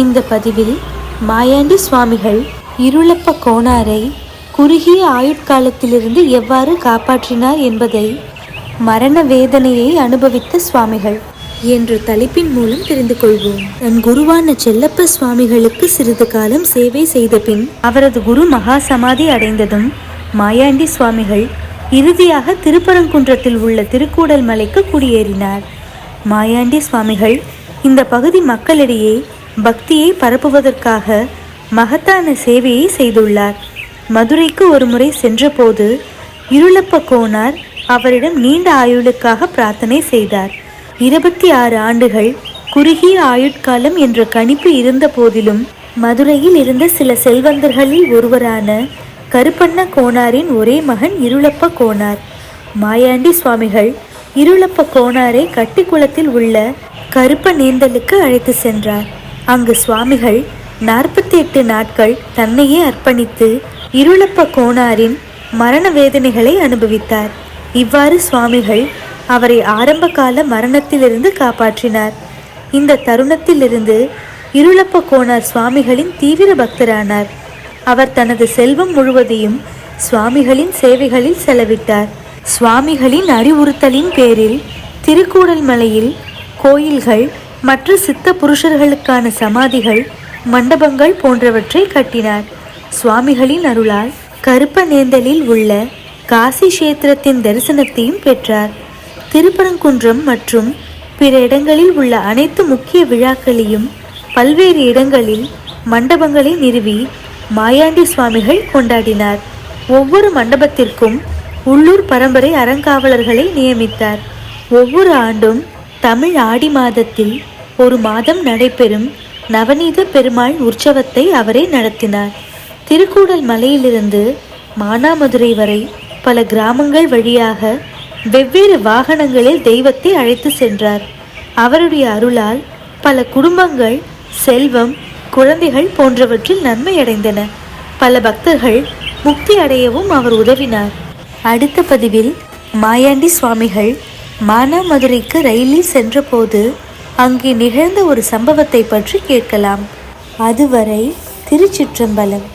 இந்த பதிவில் மாயாண்டி சுவாமிகள் இருளப்ப கோனாரை குறுகிய ஆயுட்காலத்திலிருந்து எவ்வாறு காப்பாற்றினார் என்பதை, மரண வேதனையை அனுபவித்த சுவாமிகள் என்ற தலைப்பின் மூலம் தெரிந்து கொள்வோம். தன் குருவான செல்லப்ப சுவாமிகளுக்கு சிறிது காலம் சேவை செய்த பின் அவரது குரு மகா சமாதி அடைந்ததும் மாயாண்டி சுவாமிகள் இறுதியாக திருப்பரங்குன்றத்தில் உள்ள திருக்கூடல் மலைக்கு குடியேறினார். மாயாண்டி சுவாமிகள் இந்த பகுதி மக்களிடையே பக்தியை பரப்புவதற்காக மகத்தான சேவையை செய்துள்ளார். மதுரைக்கு ஒரு முறை சென்றபோது இருளப்ப கோனார் அவரிடம் நீண்ட ஆயுளுக்காக பிரார்த்தனை செய்தார். 26 ஆண்டுகள் குறுகிய ஆயுட்காலம் என்ற கணிப்பு இருந்த போதிலும் மதுரையில் இருந்த சில செல்வந்தர்களில் ஒருவரான கருப்பண்ண கோனாரின் ஒரே மகன் இருளப்ப கோனார். மாயாண்டி சுவாமிகள் இருளப்ப கோனாரை கட்டிக்குளத்தில் உள்ள கருப்ப நேந்தலுக்கு அழைத்து சென்றார். அங்கு சுவாமிகள் 48 நாட்கள் தன்னையே அர்ப்பணித்து இருளப்ப கோனாரின் மரண வேதனைகளை அனுபவித்தார். இவ்வாறு சுவாமிகள் அவரை ஆரம்பகால மரணத்திலிருந்து காப்பாற்றினார். இந்த தருணத்திலிருந்து இருளப்ப கோனார் சுவாமிகளின் தீவிர பக்தரானார். அவர் தனது செல்வம் முழுவதையும் சுவாமிகளின் சேவைகளில் செலவிட்டார். சுவாமிகளின் அறிவுறுத்தலின் பேரில் திருக்கூடல் மலையில் கோயில்கள் மற்ற சித்த புருஷர்களுக்கான சமாதிகள், மண்டபங்கள் போன்றவற்றை கட்டினார். சுவாமிகளின் அருளால் கருப்ப நேந்தலில் உள்ள காசி கஷேத்திரத்தின் தரிசனத்தையும் பெற்றார். திருப்பரங்குன்றம் மற்றும் பிற இடங்களில் உள்ள அனைத்து முக்கிய விழாக்களையும் பல்வேறு இடங்களில் மண்டபங்களை நிறுவி மாயாண்டி சுவாமிகள் கொண்டாடினார். ஒவ்வொரு மண்டபத்திற்கும் உள்ளூர் பரம்பரை அறங்காவலர்களை நியமித்தார். ஒவ்வொரு ஆண்டும் தமிழ் ஆடி மாதத்தில் ஒரு மாதம் நடைபெறும் நவநீத பெருமாள் உற்சவத்தை அவரே நடத்தினார். திருக்கூடல் மலையிலிருந்து மானாமதுரை வரை பல கிராமங்கள் வழியாக வெவ்வேறு வாகனங்களில் தெய்வத்தை அழைத்து சென்றார். அவருடைய அருளால் பல குடும்பங்கள் செல்வம், குழந்தைகள் போன்றவற்றில் நன்மை அடைந்தன. பல பக்தர்கள் முக்தி அடையவும் அவர் உதவினார். அடுத்த பதிவில் மாயாண்டி சுவாமிகள் மானாமதுரைக்கு ரயிலில் சென்றபோது அங்கே நிகழ்ந்த ஒரு சம்பவத்தை பற்றி கேட்கலாம். அதுவரை திருச்சிற்றம்பலம்.